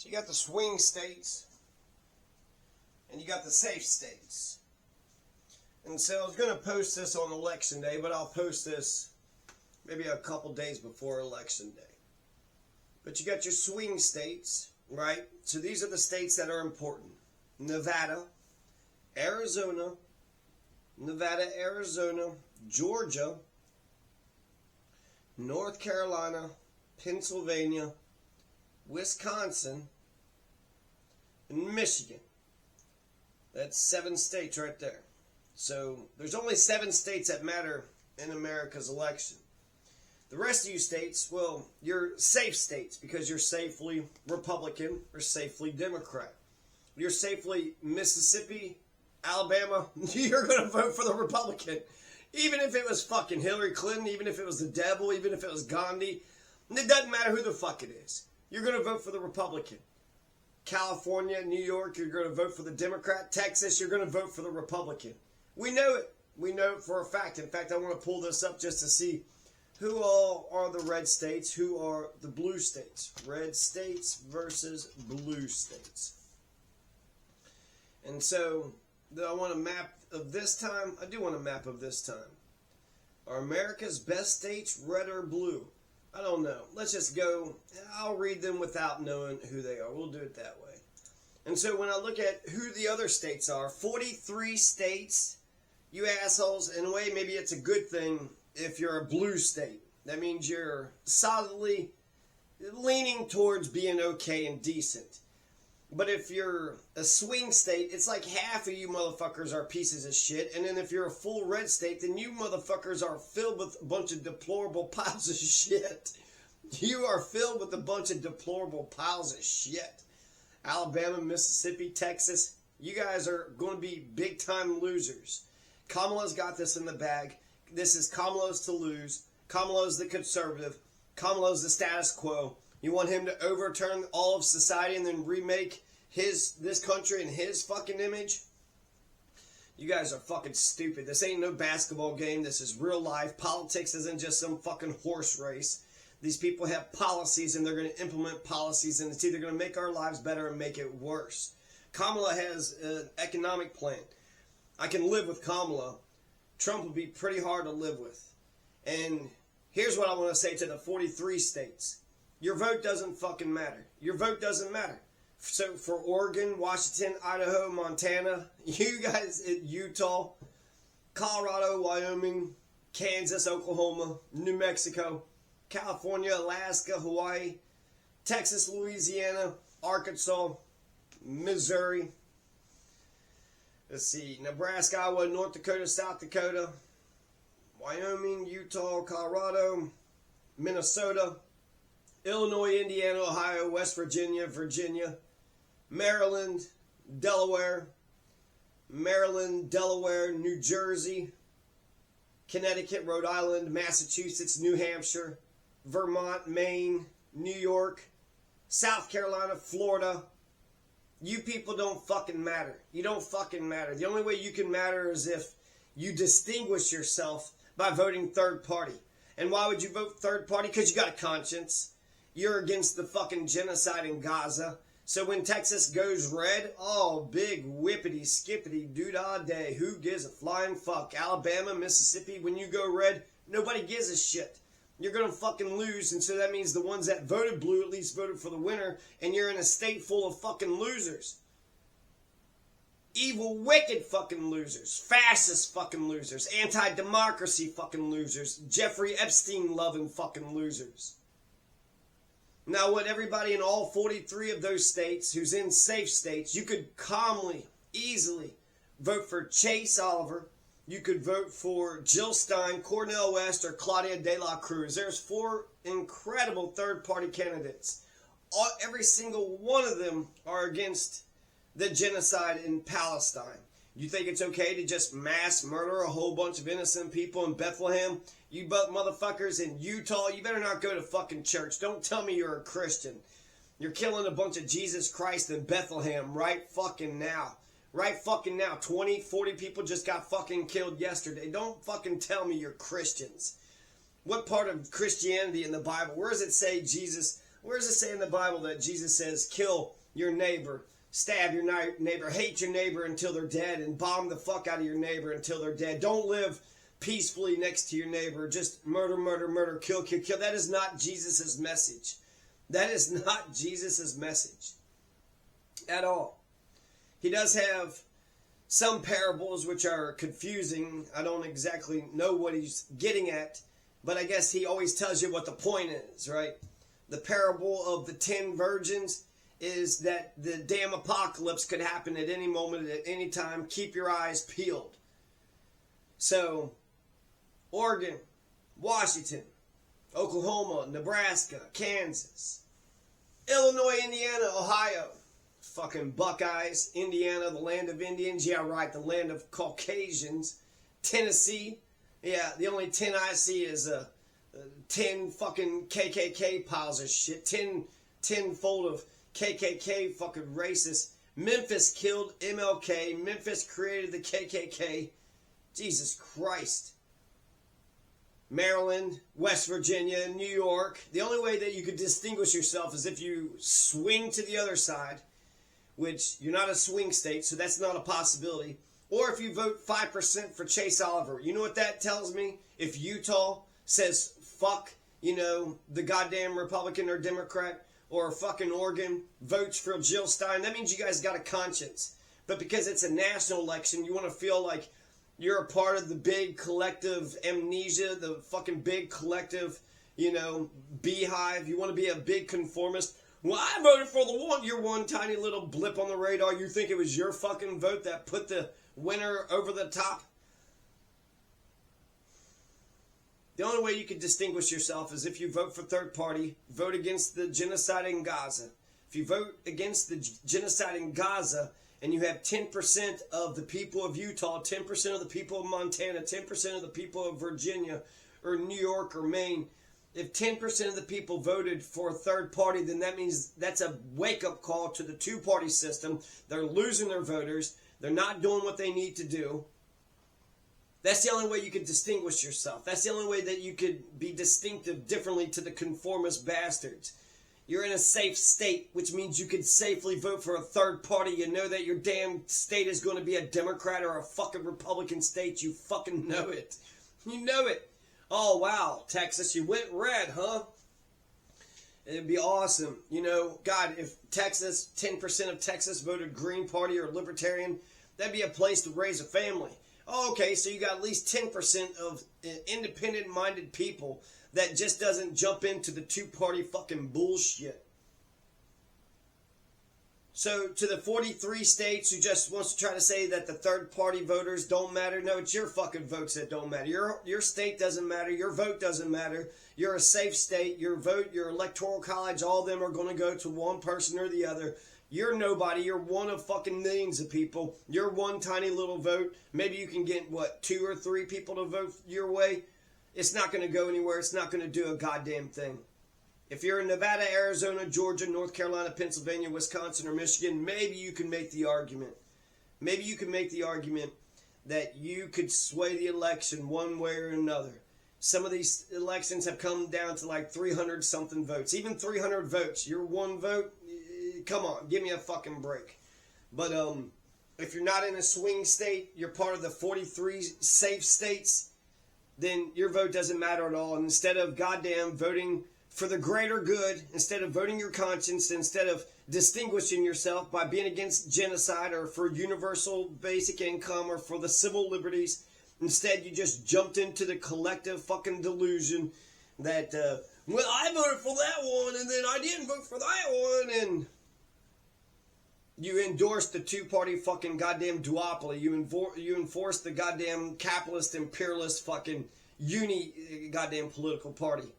So you got the swing states, and you got the safe states. And so I was going to post this on election day, but I'll post this maybe a couple days before election day. But you got your swing states, right? So these are the states that are important. Nevada, Arizona, Georgia, North Carolina, Pennsylvania, Wisconsin, and Michigan. That's 7 states right there. So there's only 7 states that matter in America's election. The rest of you states, well, you're safe states because you're safely Republican or safely Democrat. You're safely Mississippi, Alabama, you're going to vote for the Republican. Even if it was fucking Hillary Clinton, even if it was the devil, even if it was Gandhi, it doesn't matter who the fuck it is. You're going to vote for the Republican. California, New York, you're going to vote for the Democrat. Texas, you're going to vote for the Republican. We know it. We know it for a fact. In fact, I want to pull this up just to see who all are the red states, who are the blue states. Red states versus blue states. And so, do I want a map of this time? I do want a map of this time. Are America's best states red or blue? I don't know. Let's just go. I'll read them without knowing who they are. We'll do it that way. And so when I look at who the other states are, 43 states, you assholes, in a way maybe it's a good thing if you're a blue state. That means you're solidly leaning towards being okay and decent. But if you're a swing state, it's like half of you motherfuckers are pieces of shit. And then if you're a full red state, then you motherfuckers are filled with a bunch of deplorable piles of shit. You are filled with a bunch of deplorable piles of shit. Alabama, Mississippi, Texas, you guys are going to be big time losers. Kamala's got this in the bag. This is Kamala's to lose. Kamala's the conservative. Kamala's the status quo. You want him to overturn all of society and then remake this country in his fucking image? You guys are fucking stupid. This ain't no basketball game. This is real life. Politics isn't just some fucking horse race. These people have policies and they're going to implement policies, and it's either going to make our lives better or make it worse. Kamala has an economic plan. I can live with Kamala. Trump would be pretty hard to live with. And here's what I want to say to the 43 states. Your vote doesn't fucking matter. Your vote doesn't matter. So for Oregon, Washington, Idaho, Montana, you guys in Utah, Colorado, Wyoming, Kansas, Oklahoma, New Mexico, California, Alaska, Hawaii, Texas, Louisiana, Arkansas, Missouri. Let's see, Nebraska, Iowa, North Dakota, South Dakota, Wyoming, Utah, Colorado, Minnesota, Illinois, Indiana, Ohio, West Virginia, Maryland, Delaware, New Jersey, Connecticut, Rhode Island, Massachusetts, New Hampshire, Vermont, Maine, New York, South Carolina, Florida. You people don't fucking matter. You don't fucking matter. The only way you can matter is if you distinguish yourself by voting third party. And why would you vote third party? Because you got a conscience. You're against the fucking genocide in Gaza. So when Texas goes red, oh, big whippity skippity doo-dah day. Who gives a flying fuck? Alabama, Mississippi, when you go red, nobody gives a shit. You're going to fucking lose, and so that means the ones that voted blue at least voted for the winner, and you're in a state full of fucking losers. Evil, wicked fucking losers. Fascist fucking losers. Anti-democracy fucking losers. Jeffrey Epstein loving fucking losers. Now, what everybody in all 43 of those states who's in safe states, you could calmly, easily vote for Chase Oliver. You could vote for Jill Stein, Cornel West, or Claudia de la Cruz. There's 4 incredible third-party candidates. Every single one of them are against the genocide in Palestine. You think it's okay to just mass murder a whole bunch of innocent people in Bethlehem? You motherfuckers in Utah, you better not go to fucking church. Don't tell me you're a Christian. You're killing a bunch of Jesus Christ in Bethlehem right fucking now. Right fucking now. 20, 40 people just got fucking killed yesterday. Don't fucking tell me you're Christians. What part of Christianity in the Bible, where does it say Jesus Where does it say in the Bible that Jesus says, kill your neighbor, stab your neighbor, hate your neighbor until they're dead, and bomb the fuck out of your neighbor until they're dead? Don't live peacefully next to your neighbor. Just murder, murder, murder, kill, kill, kill. That is not Jesus' message. That is not Jesus' message at all. He does have some parables which are confusing. I don't exactly know what he's getting at, but I guess he always tells you what the point is, right? The parable of the 10 virgins is that the damn apocalypse could happen at any moment, at any time. Keep your eyes peeled. So, Oregon, Washington, Oklahoma, Nebraska, Kansas, Illinois, Indiana, Ohio, fucking Buckeyes, Indiana, the land of Indians, yeah right, the land of Caucasians, Tennessee, yeah, the only 10 I see is 10 fucking KKK piles of shit, 10 fold of KKK fucking racist. Memphis killed MLK, Memphis created the KKK, Jesus Christ. Maryland, West Virginia, New York. The only way that you could distinguish yourself is if you swing to the other side, which you're not a swing state, so that's not a possibility. Or if you vote 5% for Chase Oliver. You know what that tells me? If Utah says fuck, the goddamn Republican or Democrat, or fucking Oregon votes for Jill Stein, that means you guys got a conscience. But because it's a national election, you want to feel like you're a part of the big collective amnesia, the fucking big collective, beehive. You want to be a big conformist. Well, I voted for your one tiny little blip on the radar. You think it was your fucking vote that put the winner over the top? The only way you can distinguish yourself is if you vote for third party, vote against the genocide in Gaza. If you vote against the genocide in Gaza, and you have 10% of the people of Utah, 10% of the people of Montana, 10% of the people of Virginia, or New York, or Maine, if 10% of the people voted for a third party, then that means that's a wake-up call to the two-party system. They're losing their voters. They're not doing what they need to do. That's the only way you could distinguish yourself. That's the only way that you could be distinctive differently to the conformist bastards. You're in a safe state, which means you can safely vote for a third party. You know that your damn state is going to be a Democrat or a fucking Republican state. You fucking know it. You know it. Oh, wow, Texas, you went red, huh? It'd be awesome. God, if 10% of Texas voted Green Party or Libertarian, that'd be a place to raise a family. Oh, okay, so you got at least 10% of independent-minded people that just doesn't jump into the two-party fucking bullshit. So to the 43 states who just wants to try to say that the third-party voters don't matter, no, it's your fucking votes that don't matter. Your state doesn't matter. Your vote doesn't matter. You're a safe state. Your vote, your electoral college, all of them are going to go to one person or the other. You're nobody. You're one of fucking millions of people. Your one tiny little vote, maybe you can get, 2 or 3 people to vote your way? It's not going to go anywhere. It's not going to do a goddamn thing. If you're in Nevada, Arizona, Georgia, North Carolina, Pennsylvania, Wisconsin, or Michigan, maybe you can make the argument. Maybe you can make the argument that you could sway the election one way or another. Some of these elections have come down to like 300-something votes. Even 300 votes. Your one vote? Come on, give me a fucking break. But if you're not in a swing state, you're part of the 43 safe states, then your vote doesn't matter at all. And instead of goddamn voting for the greater good, instead of voting your conscience, instead of distinguishing yourself by being against genocide or for universal basic income or for the civil liberties, instead you just jumped into the collective fucking delusion that, well, I voted for that one and then I didn't vote for that one, and you endorsed the two-party fucking goddamn duopoly. You enforced the goddamn capitalist, imperialist fucking goddamn political party.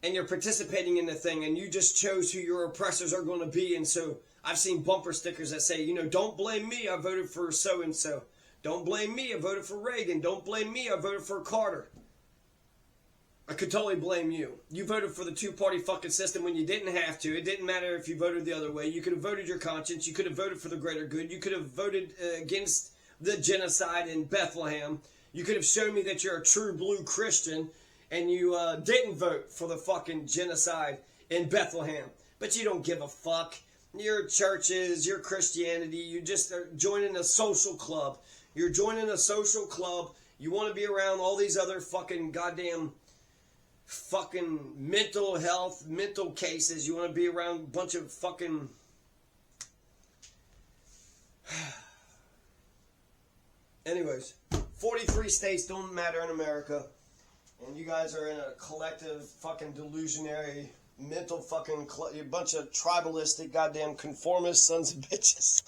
And you're participating in the thing, and you just chose who your oppressors are going to be. And so I've seen bumper stickers that say, don't blame me, I voted for so-and-so. Don't blame me, I voted for Reagan. Don't blame me, I voted for Carter. I could totally blame you. You voted for the two-party fucking system when you didn't have to. It didn't matter if you voted the other way. You could have voted your conscience. You could have voted for the greater good. You could have voted against the genocide in Bethlehem. You could have shown me that you're a true blue Christian, and you didn't vote for the fucking genocide in Bethlehem. But you don't give a fuck. Your churches, your Christianity, you just are joining a social club. You're joining a social club. You want to be around all these other fucking goddamn fucking mental health, mental cases. You want to be around a bunch of fucking... Anyways, 43 states don't matter in America. And you guys are in a collective fucking delusionary mental fucking... a bunch of tribalistic goddamn conformist sons of bitches.